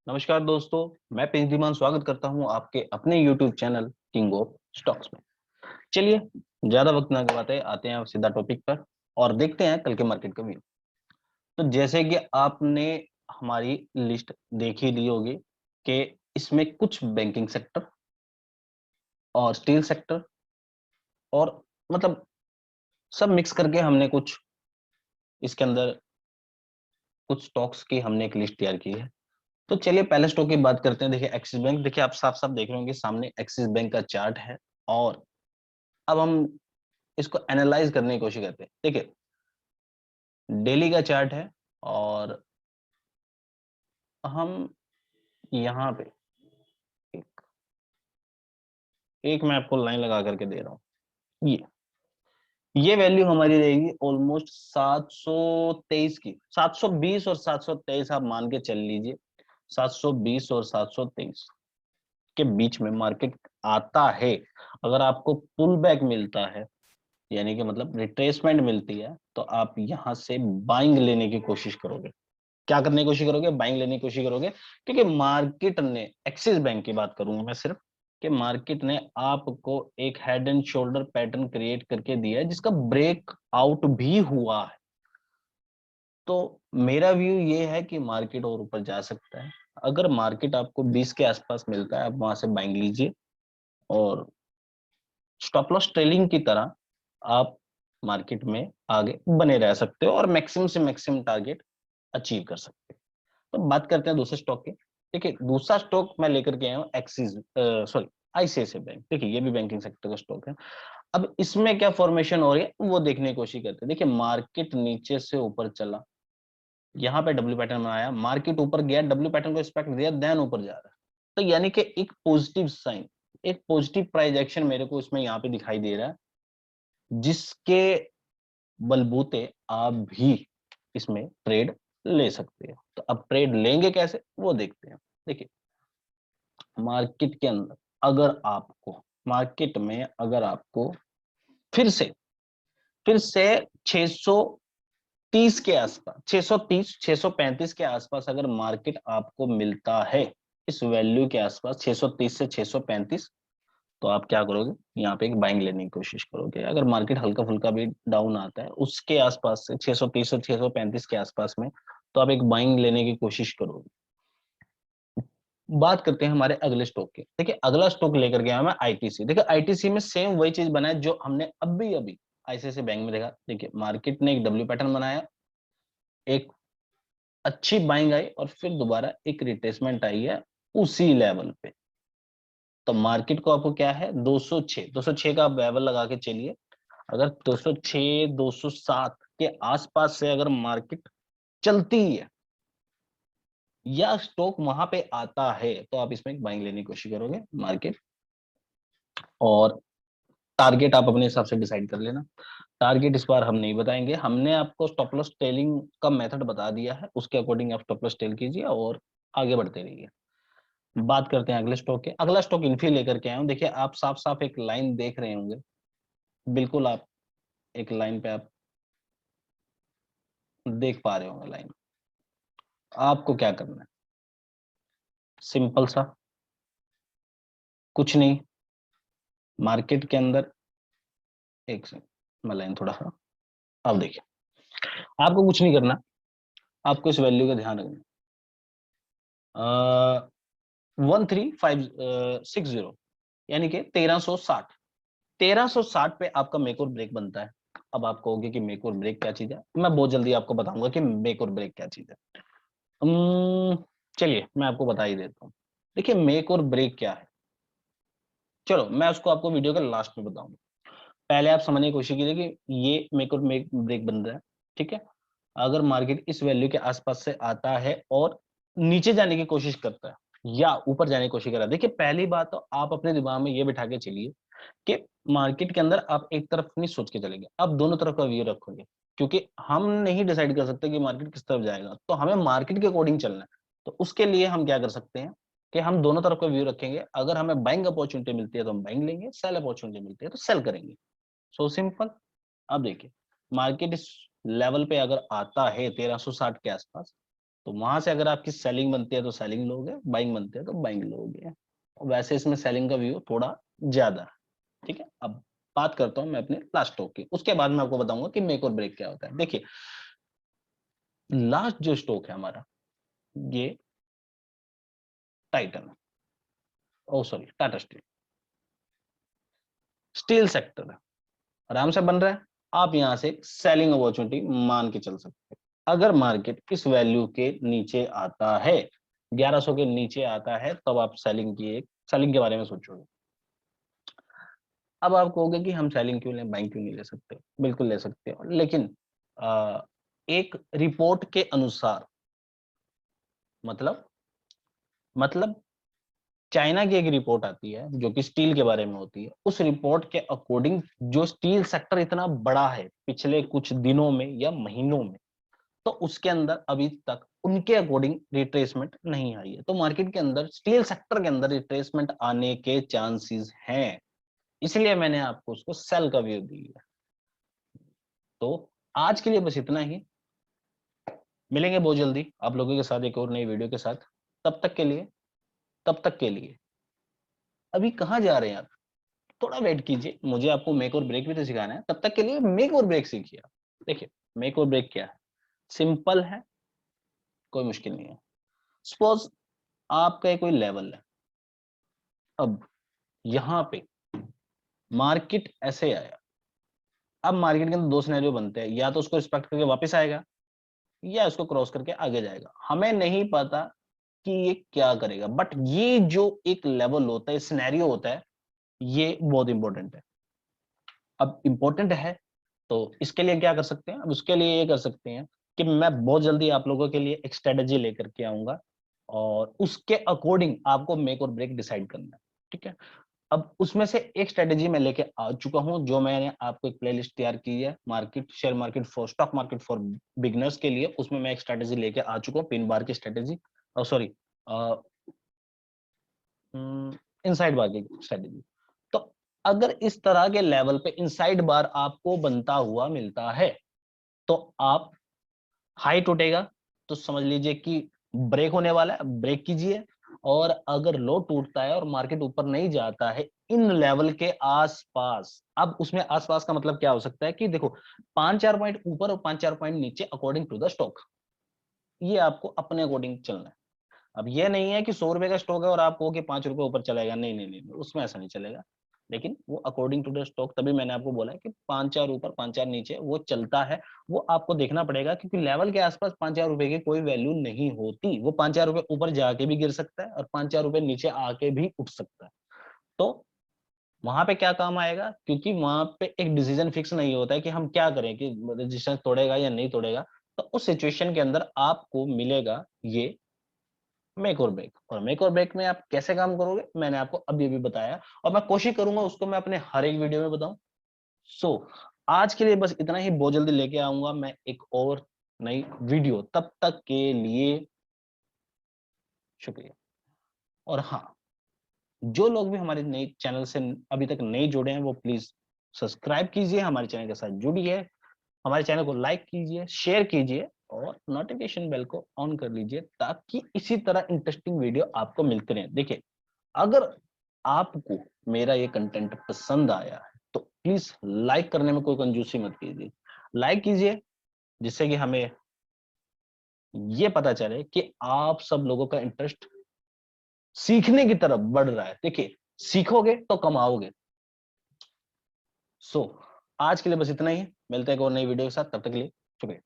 नमस्कार दोस्तों, मैं पेंजीमान स्वागत करता हूं आपके अपने YouTube channel king of stocks में। चलिए, ज्यादा वक्त ना गवाते आते हैं सीधा टॉपिक पर और देखते हैं कल के मार्केट का व्यू। तो जैसे कि आपने हमारी लिस्ट देख ही ली होगी कि इसमें कुछ बैंकिंग सेक्टर और स्टील सेक्टर और मतलब सब मिक्स करके हमने कुछ इसके अंदर कुछ स्टॉक्स की हमने एक लिस्ट तैयार की है। तो चलिए पहले स्टॉक की बात करते हैं। देखिए एक्सिस बैंक, देखिए आप साफ साफ देख रहे होंगे सामने एक्सिस बैंक का चार्ट है। और अब हम इसको एनालाइज करने की कोशिश करते हैं। देखिए डेली का चार्ट है और हम यहाँ पे एक, एक मैं आपको लाइन लगा करके दे रहा हूँ। ये वैल्यू हमारी रहेगी ऑलमोस्ट 723 की, 720 और 723 आप मान के चल लीजिए। 720 और 723 के बीच में मार्केट आता है। अगर आपको पुल बैक मिलता है, यानी कि मतलब रिट्रेसमेंट मिलती है, तो आप यहां से बाइंग लेने की कोशिश करोगे। क्या करने की कोशिश करोगे? बाइंग लेने की कोशिश करोगे, क्योंकि मार्केट ने, एक्सिस बैंक की बात करूंगा मैं सिर्फ, कि मार्केट ने आपको एक head and shoulder pattern create करके दिया है जिसका ब्रेक आउट भी हुआ है। तो मेरा व्यू ये है कि मार्केट और ऊपर जा सकता है। अगर मार्केट आपको 20 के आसपास मिलता है, आप वहां से बाइंग लीजिए और स्टॉप लॉस ट्रेलिंग की तरह आप मार्केट में आगे बने रह सकते हो और मैक्सिमम से मैक्सिमम टारगेट अचीव कर सकते हो। तो बात करते हैं दूसरे स्टॉक की। देखिए दूसरा स्टॉक मैं लेकर के आया हूँ एक्सिस, सॉरी, आईसीआईसीआई बैंक। देखिए ये भी बैंकिंग सेक्टर का स्टॉक है। अब इसमें क्या फॉर्मेशन हो रही है वो देखने की कोशिश करते हैं। देखिए मार्केट नीचे से ऊपर चला, यहाँ पे डब्ल्यू पैटर्न बनाया, मार्केट ऊपर गया, डब्ल्यू पैटर्न को रिस्पेक्ट दिया, देन ऊपर जा रहा है। तो यानी कि एक पॉजिटिव साइन, एक पॉजिटिव प्राइस एक्शन मेरे को इसमें यहाँ पे दिखाई दे रहा है, जिसके बलबूते आप भी इसमें ट्रेड ले सकते हो। तो अब ट्रेड लेंगे कैसे वो देखते हैं। देखिए मार्केट के अंदर अगर आपको, मार्केट में अगर आपको फिर से 630 के आसपास, 630 635 के आसपास अगर मार्केट आपको मिलता है, इस वैल्यू के आसपास 630 से 635, तो आप क्या करोगे? यहाँ पे एक बाइंग लेने की कोशिश करोगे। अगर मार्केट हल्का फुल्का भी डाउन आता है उसके आसपास से 630 से 635 के आसपास में, तो आप एक बाइंग लेने की कोशिश करोगे। बात करते हैं हमारे अगले स्टॉक की। देखिए अगला स्टॉक लेकर गया मैं आईटीसी। देखिए आईटीसी में सेम वही चीज बना है जो हमने अभी अभी आईसीआईसीआई बैंक में देखा। देखिए मार्केट ने एक डब्ल्यू पैटर्न बनाया, एक अच्छी बाइंग आई और फिर दोबारा एक रिट्रेसमेंट आई है उसी लेवल पे। तो मार्केट को आपको क्या है, 206 का आप लेवल लगा के चलिए। अगर 206 207 के आसपास से अगर मार्केट चलती है या स्टॉक वहां पे आता है, तो आप इसमें बाइंग लेने की कोशिश करोगे मार्केट। और टारगेट आप अपने हिसाब से डिसाइड कर लेना। टारगेट इस बार हम नहीं बताएंगे, हमने आपको स्टॉप लॉस टेलिंग का मेथड बता दिया है, उसके अकॉर्डिंग आप स्टॉप लॉस टेल कीजिए और आगे बढ़ते रहिए। बात करते हैं अगले स्टॉक के। अगला स्टॉक इन्फी लेकर के आया हूं। देखिए आप साफ साफ एक लाइन देख रहे होंगे, बिल्कुल आप एक लाइन पे आप देख पा रहे होंगे लाइन। आपको क्या करना है? सिंपल सा, कुछ नहीं। मार्केट के अंदर, एक सेकंड मैं लाइन थोड़ा सा, अब देखिए आपको कुछ नहीं करना, आपको इस वैल्यू का ध्यान रखना। 13,560, यानी कि 1360, 1360 पे आपका मेक और ब्रेक बनता है। अब आप कहोगे कि मेक और ब्रेक क्या चीज है, मैं बहुत जल्दी आपको बताऊंगा कि मेक और ब्रेक क्या चीज है। चलिए मैं आपको बता ही देता हूँ। देखिए मेक और ब्रेक क्या है, चलो मैं उसको आपको वीडियो के लास्ट में बताऊंगा। पहले आप समझने की कोशिश कीजिए कि ये मेक और मेक ब्रेक बन रहा है, ठीक है। अगर मार्केट इस वैल्यू के आसपास से आता है और नीचे जाने की कोशिश करता है या ऊपर जाने की कोशिश कर रहा है, देखिए पहली बात तो आप अपने दिमाग में ये बिठा के चलिए कि मार्केट के अंदर आप एक तरफ नहीं सोच के चलेंगे, आप दोनों तरफ का व्यू रखोगे। क्योंकि हम नहीं डिसाइड कर सकते कि मार्केट किस तरफ जाएगा, तो हमें मार्केट के अकॉर्डिंग चलना है। तो उसके लिए हम क्या कर सकते हैं कि हम दोनों तरफ का व्यू रखेंगे। अगर हमें बाइंग अपॉर्चुनिटी मिलती है तो हम बाइंग लेंगे, सेल अपॉर्चुनिटी मिलती है तो सेल करेंगे। So simple. अब देखिए मार्केट इस लेवल पे अगर आता है 1360 के आसपास, तो वहां से अगर आपकी सेलिंग बनती है तो सेलिंग लोगे, बाइंग बनती है तो बाइंग लोगे। वैसे इसमें सेलिंग का व्यू थोड़ा ज्यादा है, ठीक है। अब बात करता हूं मैं अपने लास्ट स्टॉक की, उसके बाद मैं आपको बताऊंगा कि मेक और ब्रेक क्या होता है। देखिए लास्ट जो स्टॉक है हमारा, ये Titan, oh sorry Tata Steel, steel sector है, आराम से बन रहा है। आप यहां से सेलिंग अपॉर्चुनिटी मान के चल सकते हैं। अगर मार्केट इस वैल्यू के नीचे आता है, 1100 के नीचे आता है, तब आप सेलिंग के बारे में सोचोगे। अब आप कहोगे कि हम सेलिंग क्यों लें, बाइंग क्यों नहीं ले सकते? बिल्कुल ले सकते हो, लेकिन एक रिपोर्ट के अनुसार, मतलब चाइना की एक रिपोर्ट आती है जो कि स्टील के बारे में होती है। उस रिपोर्ट के अकॉर्डिंग जो स्टील सेक्टर इतना बड़ा है पिछले कुछ दिनों में या महीनों में, तो उसके अंदर अभी तक उनके अकॉर्डिंग रिट्रेसमेंट नहीं आई है। तो मार्केट के अंदर, स्टील सेक्टर के अंदर रिट्रेसमेंट आने के चांसेस हैं, इसलिए मैंने आपको उसको सेल का व्यू दिया। तो आज के लिए बस इतना ही, मिलेंगे बहुत जल्दी आप लोगों के साथ एक और नई वीडियो के साथ। तब तक के लिए तब तक के लिए अभी कहाँ जा रहे हैं आप? थोड़ा वेट कीजिए, मुझे आपको मेक और ब्रेक भी तो सिखाना है। तब तक के लिए मेक और ब्रेक सीखिए। देखिए मेक और ब्रेक क्या है, सिंपल है, कोई मुश्किल नहीं है। सपोज आपका कोई लेवल है, अब यहाँ पे मार्केट ऐसे आया। अब मार्केट के अंदर दो सिनेरियो बनते हैं, या तो उसको रिस्पेक्ट करके वापस आएगा या उसको क्रॉस करके आगे जाएगा। हमें नहीं पता कि ये क्या करेगा, बट ये जो एक लेवल होता है, सिनेरियो होता है, ये बहुत इंपॉर्टेंट है। अब इंपॉर्टेंट है तो इसके लिए क्या कर सकते हैं? अब उसके लिए ये कर सकते हैं कि मैं बहुत जल्दी आप लोगों के लिए एक स्ट्रेटेजी लेकर के आऊंगा, और उसके अकॉर्डिंग आपको मेक और ब्रेक डिसाइड करना है, ठीक है। अब उसमें से एक स्ट्रेटेजी मैं लेके आ चुका हूं, जो मैंने आपको एक प्लेलिस्ट तैयार की है, market share market for stock market for beginners के लिए। उसमें मैं एक स्ट्रेटेजी लेके आ चुका हूं, पिन बार की स्ट्रेटेजी, सॉरी इनसाइड बार की स्ट्रेटेजी। तो अगर इस तरह के लेवल पे इनसाइड बार आपको बनता हुआ मिलता है, तो आप, हाई टूटेगा तो समझ लीजिए कि ब्रेक होने वाला है, ब्रेक कीजिए। और अगर लो टूटता है और मार्केट ऊपर नहीं जाता है इन लेवल के आसपास, अब उसमें आसपास का मतलब क्या हो सकता है कि देखो 5-4 पॉइंट ऊपर और 5-4 पॉइंट नीचे अकॉर्डिंग टू द स्टॉक, ये आपको अपने अकॉर्डिंग चलना है। अब ये नहीं है कि 100 रुपए का स्टॉक है और आप कहो कि 5 रुपए ऊपर चलेगा, नहीं नहीं नहीं, उसमें ऐसा नहीं चलेगा। लेकिन वो अकॉर्डिंग टू द स्टॉक, तभी मैंने आपको बोला है कि 5-4 ऊपर 5-4 नीचे वो चलता है। वो आपको देखना पड़ेगा, क्योंकि लेवल के आसपास 5-4 रुपए की कोई वैल्यू नहीं होती। वो 5-4 रुपए ऊपर जाके भी गिर सकता है और 5-4 रुपए नीचे आके भी उठ सकता है। तो वहां पे क्या काम आएगा, क्योंकि वहां पे एक डिसीजन फिक्स नहीं होता है कि हम क्या करें, कि रेजिस्टेंस तोड़ेगा या नहीं तोड़ेगा। तो उस सिचुएशन के अंदर आपको मिलेगा ये मेक और ब्रेक। और मेक और ब्रेक में आप कैसे काम करोगे, मैंने आपको अभी अभी बताया, और मैं कोशिश करूंगा उसको मैं अपने हर एक वीडियो में बताऊं। सो आज के लिए बस इतना ही, बहुत जल्दी लेके आऊंगा मैं एक और नई वीडियो। तब तक के लिए शुक्रिया। और हाँ, जो लोग भी हमारे नए चैनल से अभी तक नहीं जुड़े हैं, वो प्लीज सब्सक्राइब कीजिए, हमारे चैनल के साथ जुड़िए, हमारे चैनल को लाइक कीजिए, शेयर कीजिए, और नोटिफिकेशन बेल को ऑन कर लीजिए, ताकि इसी तरह इंटरेस्टिंग वीडियो आपको मिलते रहे। देखिए अगर आपको मेरा ये कंटेंट पसंद आया है तो प्लीज लाइक करने में कोई कंजूसी मत कीजिए, लाइक कीजिए, जिससे कि हमें ये पता चले कि आप सब लोगों का इंटरेस्ट सीखने की तरफ बढ़ रहा है। देखिए सीखोगे तो कमाओगे। सो आज के लिए बस इतना ही, मिलते हैं एक और नई वीडियो के साथ, तब तक के लिए शुक्रिया।